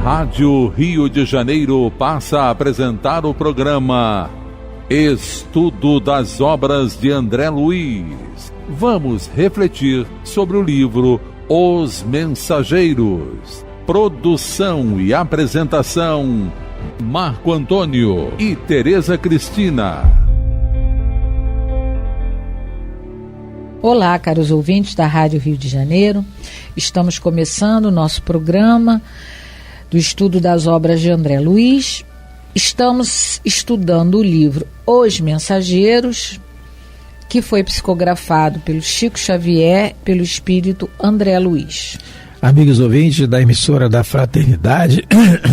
Rádio Rio de Janeiro passa a apresentar o programa Estudo das Obras de André Luiz. Vamos refletir sobre o livro Os Mensageiros. Produção e apresentação, Marco Antônio e Tereza Cristina. Olá, caros ouvintes da Rádio Rio de Janeiro. Estamos começando o nosso programa do estudo das obras de André Luiz. Estamos estudando o livro Os Mensageiros, que foi psicografado pelo Chico Xavier, pelo espírito André Luiz. Amigos ouvintes da emissora da Fraternidade,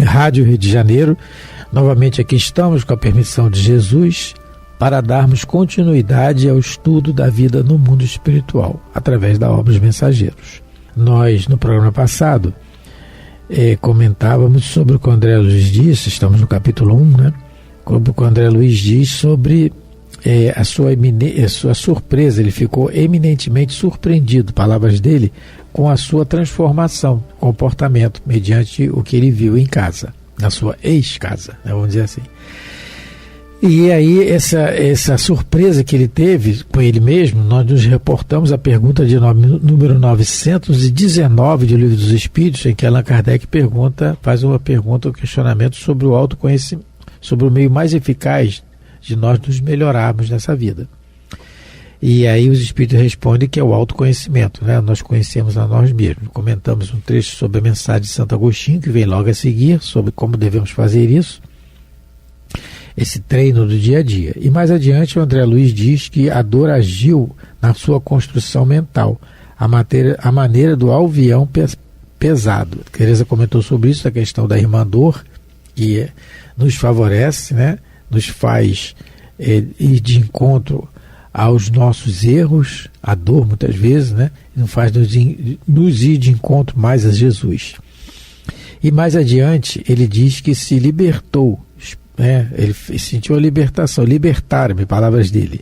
Rádio Rio de Janeiro, novamente aqui estamos com a permissão de Jesus para darmos continuidade ao estudo da vida no mundo espiritual, através da obra Os Mensageiros. Nós, no programa passado, comentávamos sobre o que o André Luiz disse, estamos no capítulo 1, né? Como o André Luiz diz sobre a sua surpresa. Ele ficou eminentemente surpreendido, palavras dele, com a sua transformação, comportamento, mediante o que ele viu em casa, na sua ex-casa, né? Vamos dizer assim. E aí, essa surpresa que ele teve com ele mesmo, nós nos reportamos a pergunta de número 919 do Livro dos Espíritos, em que Allan Kardec faz uma pergunta, um questionamento sobre o autoconhecimento, sobre o meio mais eficaz de nós nos melhorarmos nessa vida. E aí os Espíritos respondem que é o autoconhecimento, né? Nós conhecemos a nós mesmos. Comentamos um trecho sobre a mensagem de Santo Agostinho, que vem logo a seguir, sobre como devemos fazer isso. Esse treino do dia a dia. E mais adiante o André Luiz diz que a dor agiu na sua construção mental, a maneira do alvião pesado. A Tereza comentou sobre isso, a questão da irmã dor, que nos favorece, né? Nos faz ir de encontro aos nossos erros, a dor muitas vezes, né? Nos faz nos ir de encontro mais a Jesus. E mais adiante ele diz que se libertou, ele sentiu a libertação, libertar-me, palavras dele.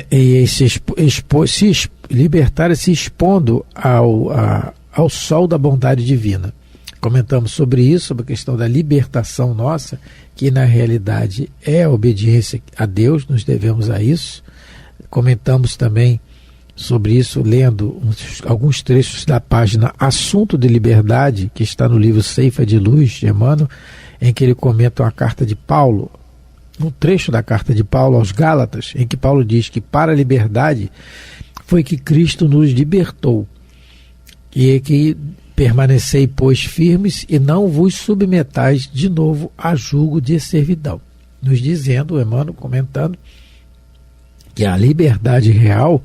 E libertar se expondo ao sol da bondade divina. Comentamos sobre isso, sobre a questão da libertação nossa, que na realidade é a obediência a Deus, nos devemos a isso. Comentamos também sobre isso lendo alguns trechos da página Assunto de Liberdade, que está no livro Ceifa de Luz, de Emmanuel, em que ele comenta uma carta de Paulo, um trecho da carta de Paulo aos Gálatas, em que Paulo diz que para a liberdade foi que Cristo nos libertou, e é que permanecei, pois, firmes e não vos submetais de novo a julgo de servidão. Nos dizendo, o Emmanuel comentando, que a liberdade real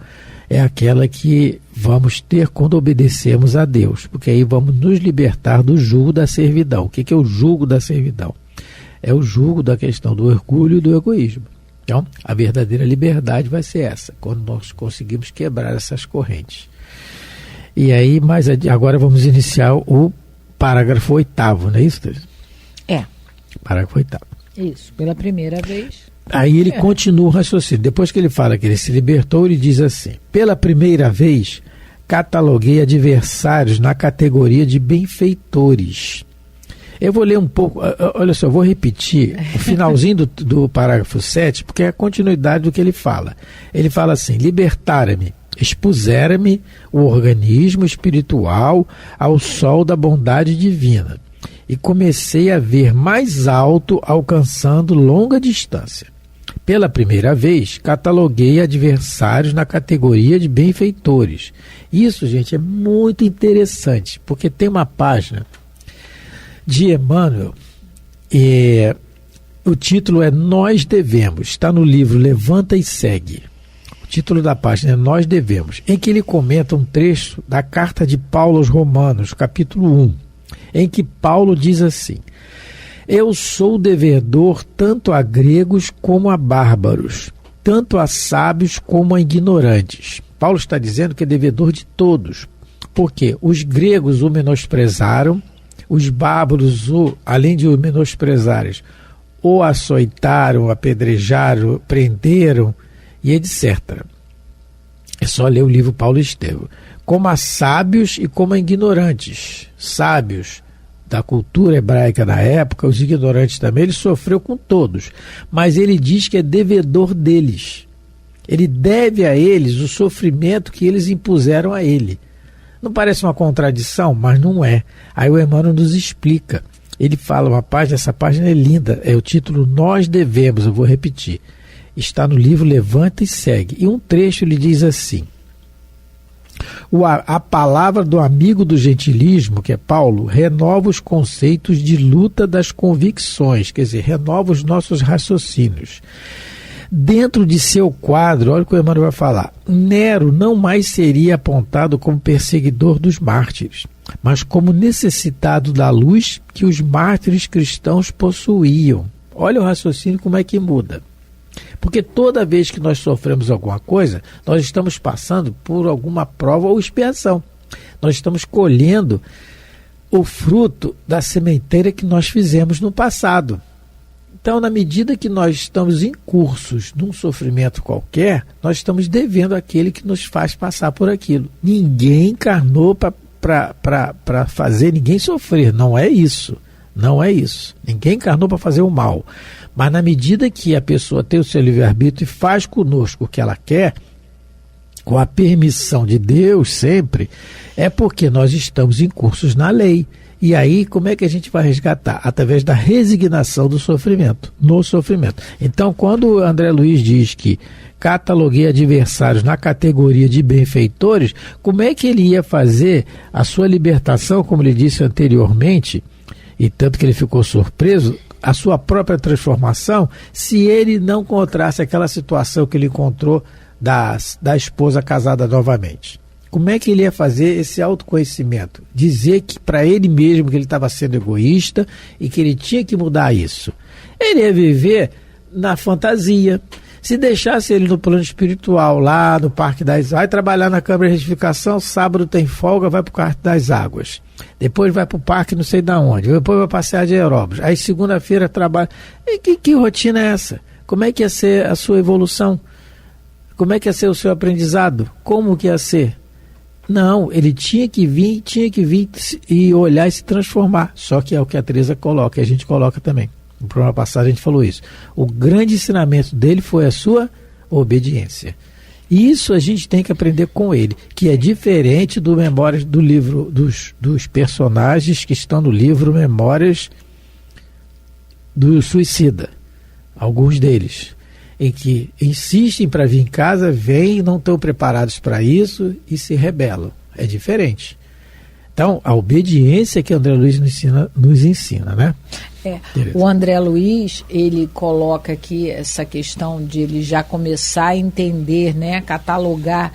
é aquela que vamos ter quando obedecemos a Deus, porque aí vamos nos libertar do jugo da servidão. O que é o jugo da servidão? É o jugo da questão do orgulho e do egoísmo. Então, a verdadeira liberdade vai ser essa, quando nós conseguimos quebrar essas correntes. E aí, agora vamos iniciar o parágrafo 8º, não é isso, Teresa? Parágrafo 8º. Isso, pela primeira vez. Aí ele continua o raciocínio. Depois que ele fala que ele se libertou, ele diz assim: pela primeira vez, cataloguei adversários na categoria de benfeitores. Eu vou ler um pouco, olha só, eu vou repetir o finalzinho do parágrafo 7, porque é a continuidade do que ele fala. Ele fala assim: libertara-me, expusera-me o organismo espiritual ao sol da bondade divina, e comecei a ver mais alto, alcançando longa distância. Pela primeira vez, cataloguei adversários na categoria de benfeitores. Isso, gente, é muito interessante, porque tem uma página de Emmanuel, o título é Nós Devemos, está no livro Levanta e Segue. O título da página é Nós Devemos, em que ele comenta um trecho da carta de Paulo aos Romanos, capítulo 1, em que Paulo diz assim: eu sou devedor tanto a gregos como a bárbaros, tanto a sábios como a ignorantes. Paulo está dizendo que é devedor de todos, porque os gregos o menosprezaram, os bárbaros, além de o menosprezarem, o açoitaram, apedrejaram, prenderam e etc. É só ler o livro Paulo Estevam. Como a sábios e como a ignorantes. Sábios da cultura hebraica na época, os ignorantes também, ele sofreu com todos. Mas ele diz que é devedor deles. Ele deve a eles o sofrimento que eles impuseram a ele. Não parece uma contradição, mas não é. Aí o Emmanuel nos explica. Ele fala uma página, essa página é linda, é o título Nós Devemos, eu vou repetir. Está no livro Levanta e Segue. E um trecho ele diz assim: a palavra do amigo do gentilismo, que é Paulo, renova os conceitos de luta das convicções, quer dizer, renova os nossos raciocínios. Dentro de seu quadro, olha o que o Emmanuel vai falar, Nero não mais seria apontado como perseguidor dos mártires, mas como necessitado da luz que os mártires cristãos possuíam. Olha o raciocínio como é que muda. Porque toda vez que nós sofremos alguma coisa, nós estamos passando por alguma prova ou expiação. Nós estamos colhendo o fruto da sementeira que nós fizemos no passado. Então, na medida que nós estamos incursos num sofrimento qualquer, nós estamos devendo àquele que nos faz passar por aquilo. Ninguém encarnou para fazer ninguém sofrer. Não é isso. Não é isso. Ninguém encarnou para fazer o mal. Mas na medida que a pessoa tem o seu livre-arbítrio e faz conosco o que ela quer, com a permissão de Deus sempre, é porque nós estamos incursos na lei. E aí, como é que a gente vai resgatar? Através da resignação do sofrimento, no sofrimento. Então, quando o André Luiz diz que cataloguei adversários na categoria de benfeitores, como é que ele ia fazer a sua libertação, como ele disse anteriormente, e tanto que ele ficou surpreso, a sua própria transformação, se ele não encontrasse aquela situação que ele encontrou da esposa casada novamente? Como é que ele ia fazer esse autoconhecimento? Dizer que para ele mesmo que ele estava sendo egoísta e que ele tinha que mudar isso. Ele ia viver na fantasia. Se deixasse ele no plano espiritual, lá no Parque das Águas, vai trabalhar na Câmara de Retificação, sábado tem folga, vai para o Parque das Águas. Depois vai para o parque não sei de onde, depois vai passear de aeróbicos. Aí segunda-feira trabalha. E que rotina é essa? Como é que ia ser a sua evolução? Como é que ia ser o seu aprendizado? Como que ia ser? Não, ele tinha que vir e olhar e se transformar. Só que é o que a Teresa coloca, e a gente coloca também. No programa passado a gente falou isso. O grande ensinamento dele foi a sua obediência. E isso a gente tem que aprender com ele, que é diferente do Memórias do livro, dos personagens que estão no livro Memórias do Suicida. Alguns deles. Em que insistem para vir em casa, vêm, não estão preparados para isso e se rebelam. É diferente. Então, a obediência que o André Luiz nos ensina, né? O André Luiz, ele coloca aqui essa questão de ele já começar a entender, né, catalogar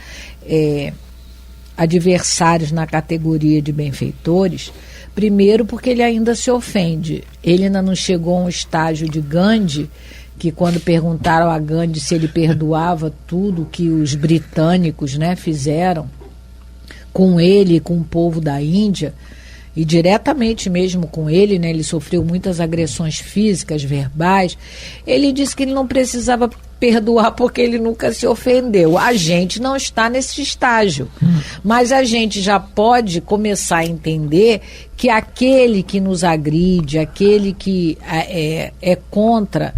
adversários na categoria de benfeitores, primeiro porque ele ainda se ofende. Ele ainda não chegou a um estágio de Gandhi, que quando perguntaram a Gandhi se ele perdoava tudo que os britânicos, né, fizeram com ele e com o povo da Índia, e diretamente mesmo com ele, né, ele sofreu muitas agressões físicas, verbais, ele disse que ele não precisava perdoar porque ele nunca se ofendeu. A gente não está nesse estágio, mas a gente já pode começar a entender que aquele que nos agride, aquele que é contra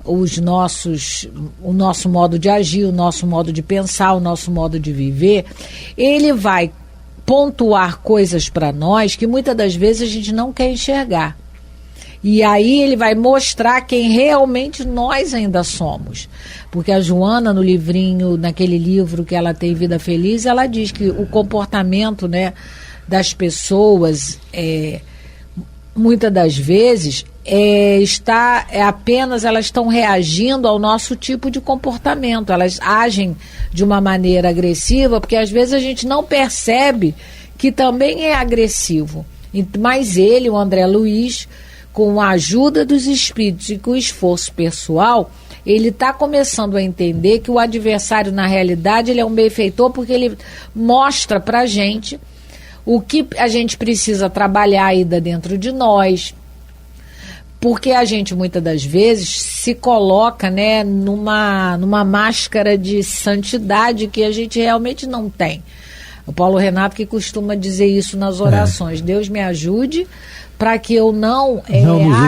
o nosso modo de agir, o nosso modo de pensar, o nosso modo de viver, ele vai pontuar coisas para nós que muitas das vezes a gente não quer enxergar. E aí ele vai mostrar quem realmente nós ainda somos. Porque a Joana, no livrinho, naquele livro que ela tem Vida Feliz, ela diz que o comportamento, né, das pessoas, muitas das vezes, elas estão reagindo ao nosso tipo de comportamento. Elas agem de uma maneira agressiva, porque às vezes a gente não percebe que também é agressivo. Mas ele, o André Luiz, com a ajuda dos espíritos e com o esforço pessoal, ele está começando a entender que o adversário, na realidade, ele é um benfeitor, porque ele mostra para a gente o que a gente precisa trabalhar ainda dentro de nós, porque a gente muitas das vezes se coloca, né, numa máscara de santidade que a gente realmente não tem. O Paulo Renato que costuma dizer isso nas orações. Deus me ajude para que eu não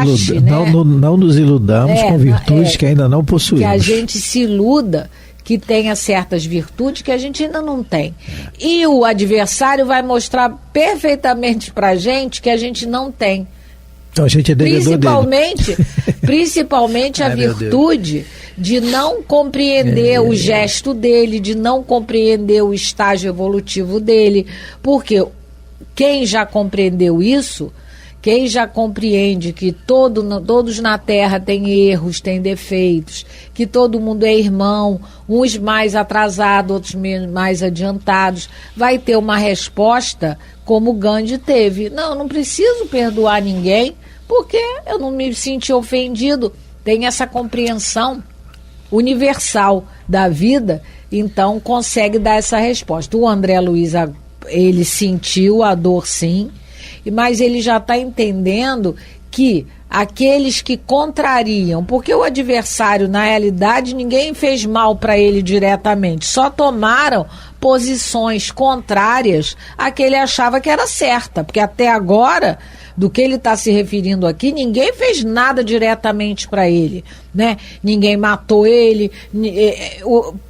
ache... Não nos iludamos com virtudes que ainda não possuímos. Que a gente se iluda que tenha certas virtudes que a gente ainda não tem. E o adversário vai mostrar perfeitamente para a gente que a gente não tem. Então a gente é devedor principalmente a virtude de não compreender o gesto dele, de não compreender o estágio evolutivo dele. Porque quem já compreendeu isso... Quem já compreende que todos na Terra têm erros, têm defeitos, que todo mundo é irmão, uns mais atrasados, outros mais adiantados, vai ter uma resposta como Gandhi teve. Não preciso perdoar ninguém, porque eu não me senti ofendido. Tem essa compreensão universal da vida, então consegue dar essa resposta. O André Luiz, ele sentiu a dor, sim, mas ele já está entendendo que aqueles que contrariam, porque o adversário, na realidade, ninguém fez mal para ele diretamente, só tomaram posições contrárias à que ele achava que era certa, porque até agora, do que ele está se referindo aqui, ninguém fez nada diretamente para ele, né? Ninguém matou ele,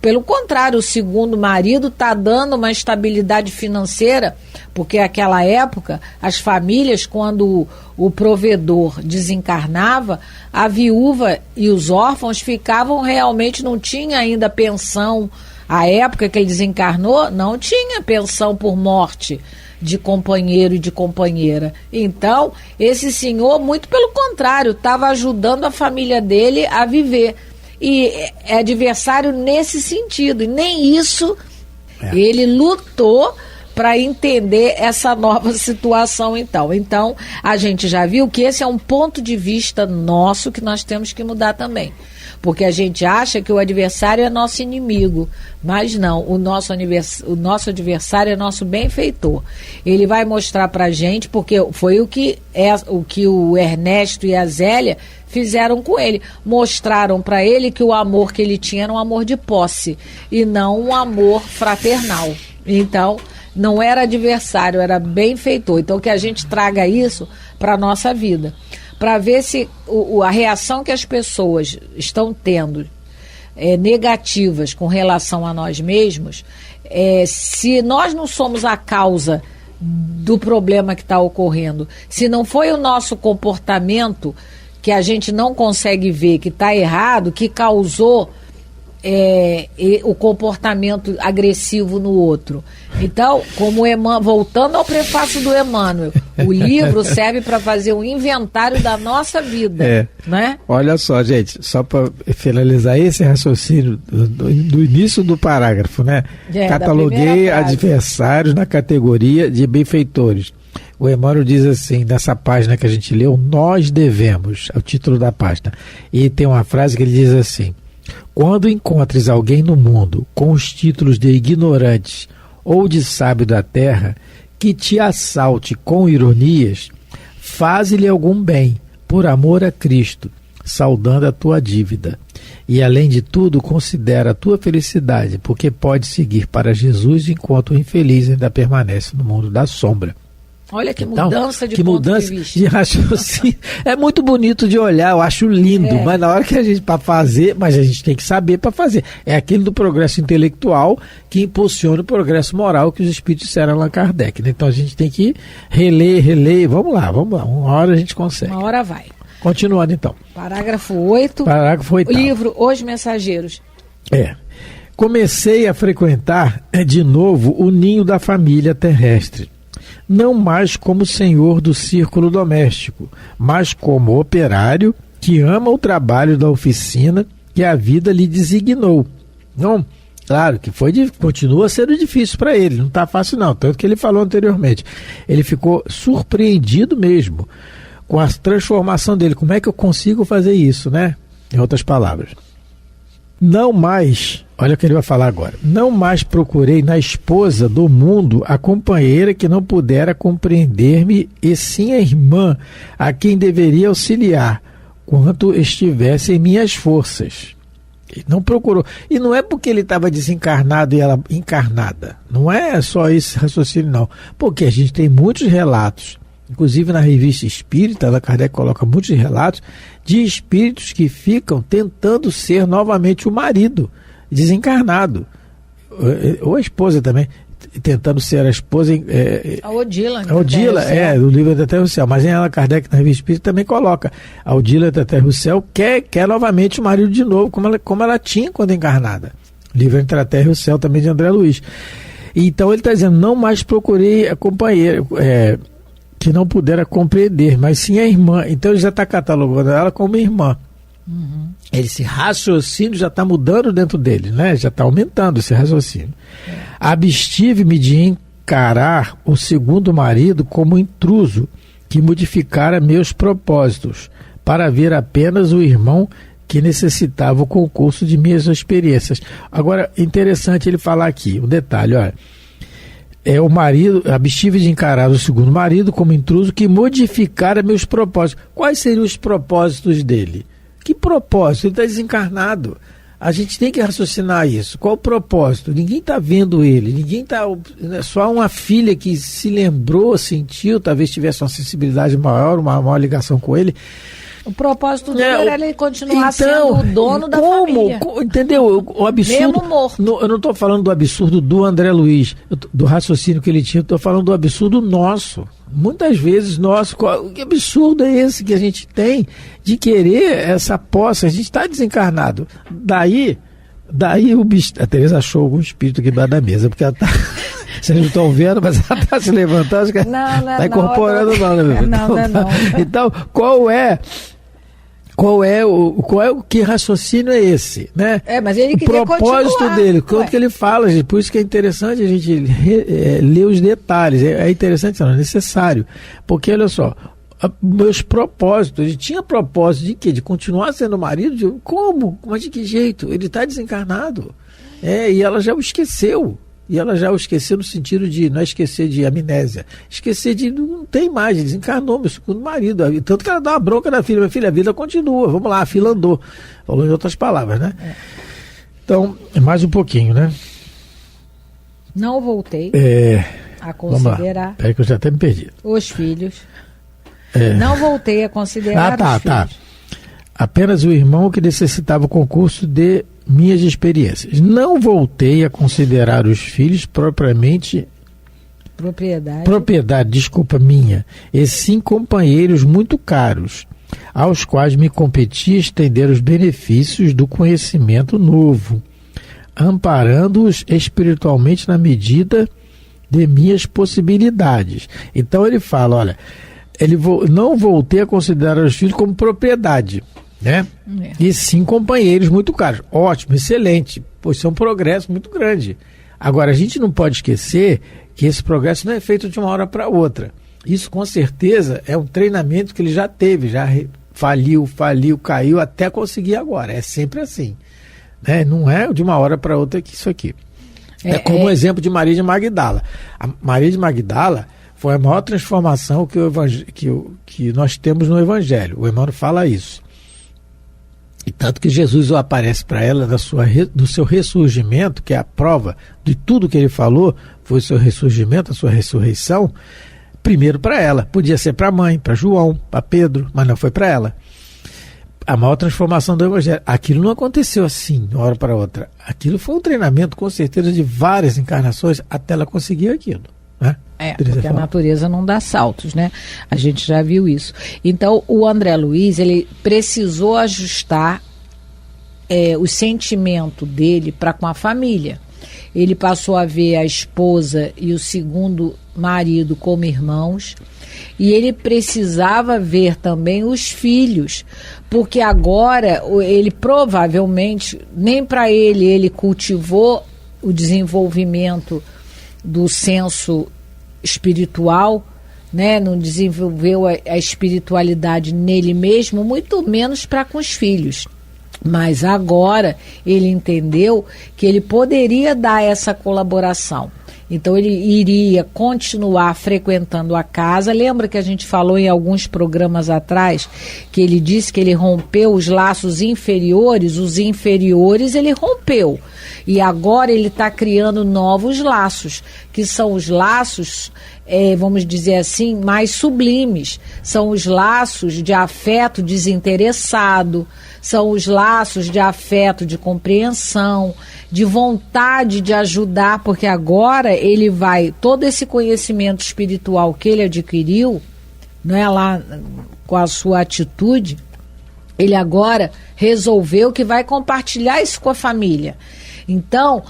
pelo contrário, o segundo marido está dando uma estabilidade financeira, porque naquela época, as famílias, quando o provedor desencarnava, a viúva e os órfãos ficavam realmente, não tinha ainda pensão. A época que ele desencarnou, não tinha pensão por morte de companheiro e de companheira. Então, esse senhor, muito pelo contrário, estava ajudando a família dele a viver. E é adversário nesse sentido. E nem isso ele lutou para entender essa nova situação, então. Então, a gente já viu que esse é um ponto de vista nosso que nós temos que mudar também. Porque a gente acha que o adversário é nosso inimigo, mas não, o nosso adversário é nosso benfeitor. Ele vai mostrar pra gente, porque foi o que o Ernesto e a Zélia fizeram com ele. Mostraram para ele que o amor que ele tinha era um amor de posse e não um amor fraternal. Então, não era adversário, era benfeitor. Então, que a gente traga isso para a nossa vida, para ver se a reação que as pessoas estão tendo negativas com relação a nós mesmos, se nós não somos a causa do problema que está ocorrendo, se não foi o nosso comportamento que a gente não consegue ver que está errado, que causou o comportamento agressivo no outro. Então, como voltando ao prefácio do Emmanuel, o livro serve para fazer um inventário da nossa vida, né? Olha só, gente, só para finalizar esse raciocínio do início do parágrafo, né? Cataloguei adversários na categoria de benfeitores. O Emmanuel diz assim, nessa página que a gente leu, nós devemos, é o título da página, e tem uma frase que ele diz assim: quando encontres alguém no mundo com os títulos de ignorantes ou de sábio da terra, que te assalte com ironias, faze-lhe algum bem, por amor a Cristo, saudando a tua dívida. E, além de tudo, considera a tua felicidade, porque pode seguir para Jesus enquanto o infeliz ainda permanece no mundo da sombra. Olha que mudança de ponto de vista. De raciocínio. É muito bonito de olhar, eu acho lindo, mas na hora que a gente para fazer, mas a gente tem que saber para fazer. É aquilo do progresso intelectual que impulsiona o progresso moral que os espíritos disseram a Allan Kardec, né? Então a gente tem que reler, vamos lá, uma hora a gente consegue. Uma hora vai. Continuando então. Parágrafo 8. Parágrafo 8. O livro Os Mensageiros. Comecei a frequentar de novo o ninho da família terrestre. Não mais como senhor do círculo doméstico, mas como operário que ama o trabalho da oficina que a vida lhe designou. Não, claro que continua sendo difícil para ele, não está fácil não, tanto que ele falou anteriormente. Ele ficou surpreendido mesmo com a transformação dele. Como é que eu consigo fazer isso, né? Em outras palavras. Não mais, olha o que ele vai falar agora, não mais procurei na esposa do mundo a companheira que não pudera compreender-me, e sim a irmã a quem deveria auxiliar, quanto estivesse em minhas forças. Ele não procurou. E não é porque ele estava desencarnado e ela encarnada. Não é só esse raciocínio, não. Porque a gente tem muitos relatos, inclusive na revista Espírita, Allan Kardec coloca muitos relatos de espíritos que ficam tentando ser novamente o marido desencarnado. Ou a esposa também, tentando ser a esposa. A Odila. A Odila, do livro da Terra e o Céu. Mas em Allan Kardec, na revista Espírita, também coloca. A Odila da Terra e o Céu quer novamente o marido de novo, como ela tinha quando encarnada. Livro Entre a Terra e o Céu, também de André Luiz. Então ele está dizendo, não mais procurei a companheira que não pudera compreender, mas sim a irmã. Então ele já está catalogando ela como irmã. Uhum. Esse raciocínio já está mudando dentro dele, né? Já está aumentando esse raciocínio. Abstive-me de encarar o segundo marido como intruso que modificara meus propósitos, para ver apenas o irmão que necessitava o concurso de minhas experiências. Agora, interessante ele falar aqui, um detalhe, olha. O marido, abstive de encarar o segundo marido como intruso que modificara meus propósitos. Quais seriam os propósitos dele? Que propósito? Ele está desencarnado. A gente tem que raciocinar isso. Qual o propósito? Ninguém está vendo ele. Ninguém está. Só uma filha que se lembrou, sentiu, talvez tivesse uma sensibilidade maior, uma maior ligação com ele. O propósito dele era ele continuar sendo o dono da família. Entendeu? O absurdo. Mesmo morto. Eu não estou falando do absurdo do André Luiz, do raciocínio que ele tinha, estou falando do absurdo nosso. Muitas vezes nosso. Que absurdo é esse que a gente tem de querer essa posse? A gente está desencarnado. Daí o bicho. A Tereza achou algum espírito aqui embaixo da mesa, porque ela está. Vocês não estão vendo, mas ela está se levantando. Está incorporando, não. Então, qual é que raciocínio é esse, né? Mas ele o propósito dele, quanto que ele fala, gente, por isso que é interessante a gente ler os detalhes, é interessante, não é necessário, porque olha só, meus propósitos, ele tinha propósito de quê? De continuar sendo marido? Como? Mas de que jeito? Ele está desencarnado, e ela já o esqueceu. E ela já o esqueceu no sentido de, não é esquecer de amnésia, esquecer de não tem mais, desencarnou meu segundo marido. Tanto que ela dá uma bronca na filha, minha filha, a vida continua, vamos lá, a fila andou. Falou em outras palavras, né? Então, mais um pouquinho, né? Não voltei a considerar. Peraí que eu já até me perdi. Os filhos. Não voltei a considerar os filhos. Apenas o irmão que necessitava o concurso de minhas experiências. Não voltei a considerar os filhos propriamente propriedade, desculpa, minha, e sim companheiros muito caros, aos quais me competia estender os benefícios do conhecimento novo, amparando-os espiritualmente na medida de minhas possibilidades. Então ele fala, olha, não voltei a considerar os filhos como propriedade, né? E sim companheiros muito caros. Ótimo, excelente, pois é um progresso muito grande. Agora, a gente não pode esquecer que esse progresso não é feito de uma hora para outra. Isso com certeza é um treinamento que ele já teve, já faliu, caiu até conseguir agora. É sempre assim, né? Não é de uma hora para outra que isso aqui. É como o exemplo de Maria de Magdala. A Maria de Magdala foi a maior transformação que nós temos no Evangelho. O Emmanuel fala isso. E tanto que Jesus aparece para ela do seu ressurgimento, que é a prova de tudo que ele falou, foi o seu ressurgimento, a sua ressurreição, primeiro para ela. Podia ser para a mãe, para João, para Pedro, mas não foi para ela. A maior transformação do Evangelho. Aquilo não aconteceu assim, de uma hora para outra. Aquilo foi um treinamento, com certeza, de várias encarnações até ela conseguir aquilo, né? Porque a natureza não dá saltos, né? A gente já viu isso. Então, o André Luiz, ele precisou ajustar o sentimento dele para com a família. Ele passou a ver a esposa e o segundo marido como irmãos, e ele precisava ver também os filhos, porque agora ele provavelmente, nem para ele cultivou o desenvolvimento do senso espiritual, né? Não desenvolveu a espiritualidade nele mesmo, muito menos para com os filhos. Mas agora ele entendeu que ele poderia dar essa colaboração. Então ele iria continuar frequentando a casa. Lembra que a gente falou em alguns programas atrás que ele disse que ele rompeu os laços inferiores? Os inferiores ele rompeu. E agora ele está criando novos laços, que são os laços, vamos dizer assim, mais sublimes. São os laços de afeto desinteressado, são os laços de afeto de compreensão, de vontade de ajudar, porque agora ele vai, todo esse conhecimento espiritual que ele adquiriu, não é, lá com a sua atitude, ele agora resolveu que vai compartilhar isso com a família. Então,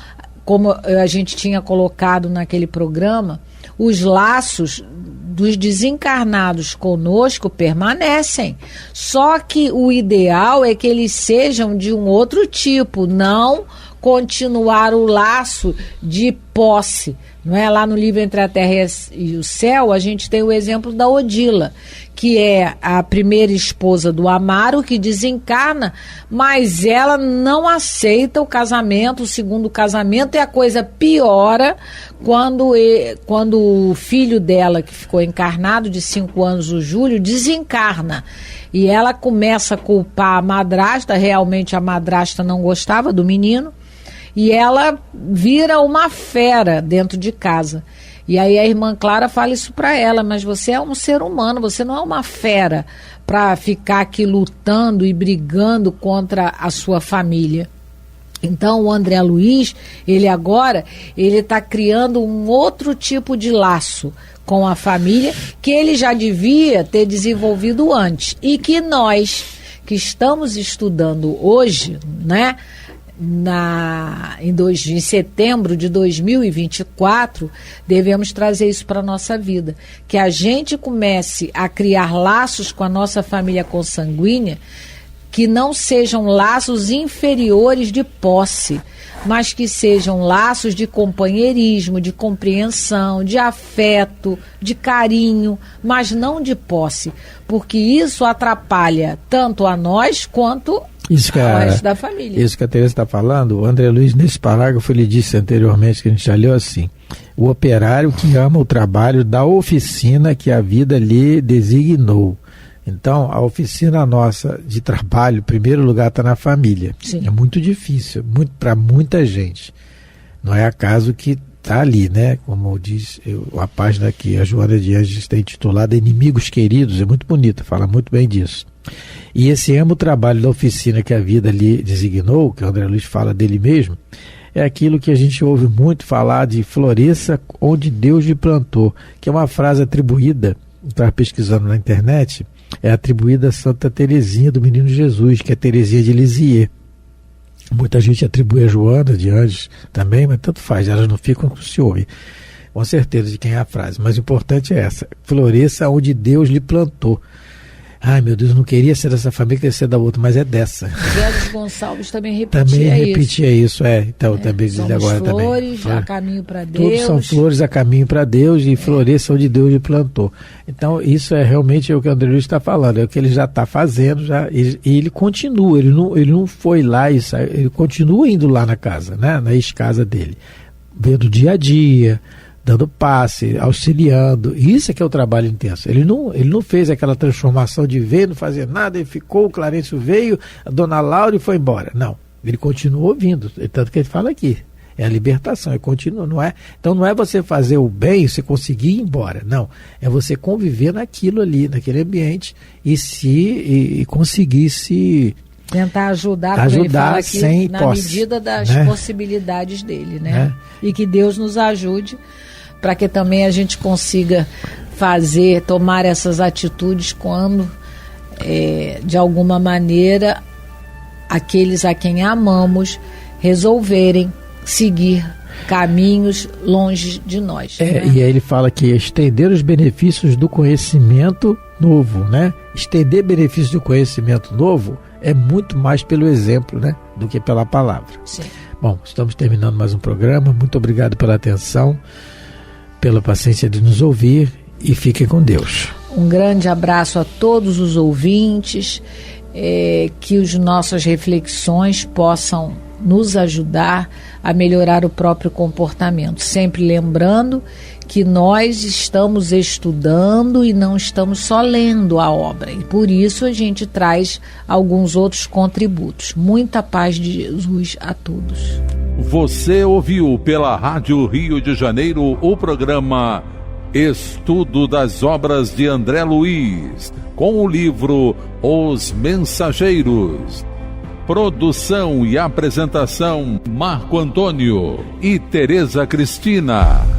como a gente tinha colocado naquele programa, os laços dos desencarnados conosco permanecem. Só que o ideal é que eles sejam de um outro tipo, não continuar o laço de posse. Não é? Lá no livro Entre a Terra e o Céu, a gente tem o exemplo da Odila, que é a primeira esposa do Amaro, que desencarna, mas ela não aceita o casamento, o segundo casamento, e a coisa piora quando o filho dela, que ficou encarnado de 5 anos, o Júlio, desencarna. E ela começa a culpar a madrasta, realmente a madrasta não gostava do menino, e ela vira uma fera dentro de casa. E aí a irmã Clara fala isso para ela: mas você é um ser humano, você não é uma fera para ficar aqui lutando e brigando contra a sua família. Então o André Luiz, ele agora, ele está criando um outro tipo de laço com a família que ele já devia ter desenvolvido antes. E que nós, que estamos estudando hoje, né, em setembro de 2024, devemos trazer isso para a nossa vida. Que a gente comece a criar laços com a nossa família consanguínea, que não sejam laços inferiores de posse, mas que sejam laços de companheirismo, de compreensão, de afeto, de carinho, mas não de posse, porque isso atrapalha tanto a nós quanto ao resto da família. Isso que a Teresa está falando, o André Luiz, nesse parágrafo, ele disse anteriormente, que a gente já leu assim: o operário que ama o trabalho da oficina que a vida lhe designou. Então, a oficina nossa de trabalho, em primeiro lugar, está na família. Sim. É muito difícil, para muita gente. Não é acaso que está ali, né? Como diz a página que a Joana de Anjos tem intitulada Inimigos Queridos, é muito bonita, fala muito bem disso. E esse ama o trabalho da oficina que a vida lhe designou, que o André Luiz fala dele mesmo, é aquilo que a gente ouve muito falar de floresça onde Deus lhe plantou, que é uma frase atribuída, estava pesquisando na internet, é atribuída a Santa Teresinha do Menino Jesus, que é Teresinha de Lisieux. Muita gente atribui a Joana de Anjos também, mas tanto faz, elas não ficam com se ouve com certeza de quem é a frase, mas o importante é essa: floresça onde Deus lhe plantou. Ai, meu Deus, eu não queria ser dessa família, queria ser da outra, mas é dessa. Zé Gonçalves também repetia isso. Então, também diz agora também. Flores a caminho para Deus. Todos são flores a caminho para Deus e floresça onde Deus lhe plantou. Então, isso é realmente o que o André Luiz está falando, é o que ele já está fazendo, e ele continua, ele não foi lá, ele continua indo lá na casa, né, na ex-casa dele, vendo o dia a dia, dando passe, auxiliando. Isso é que é o trabalho intenso. Ele não fez aquela transformação de ver, não fazer nada, ele ficou, o Clarencio veio, a dona Laura foi embora. Não, ele continuou vindo, tanto que ele fala aqui, é a libertação, ele continua, não é? Então não é você fazer o bem, você conseguir ir embora, não, é você conviver naquilo ali, naquele ambiente e conseguir se tentar ajudar como ele fala aqui, sem na posse, medida das né, possibilidades dele, né? E que Deus nos ajude para que também a gente consiga tomar essas atitudes quando, de alguma maneira, aqueles a quem amamos resolverem seguir caminhos longe de nós. Né? E aí ele fala que estender os benefícios do conhecimento novo, né? Estender benefícios do conhecimento novo é muito mais pelo exemplo, né, do que pela palavra. Sim. Bom, estamos terminando mais um programa. Muito obrigado pela atenção, pela paciência de nos ouvir, e fiquem com Deus. Um grande abraço a todos os ouvintes, que as nossas reflexões possam nos ajudar a melhorar o próprio comportamento. Sempre lembrando que nós estamos estudando e não estamos só lendo a obra. E por isso a gente traz alguns outros contributos. Muita paz de Jesus a todos. Você ouviu pela Rádio Rio de Janeiro o programa Estudo das Obras de André Luiz, com o livro Os Mensageiros. Produção e apresentação Marco Antônio e Tereza Cristina.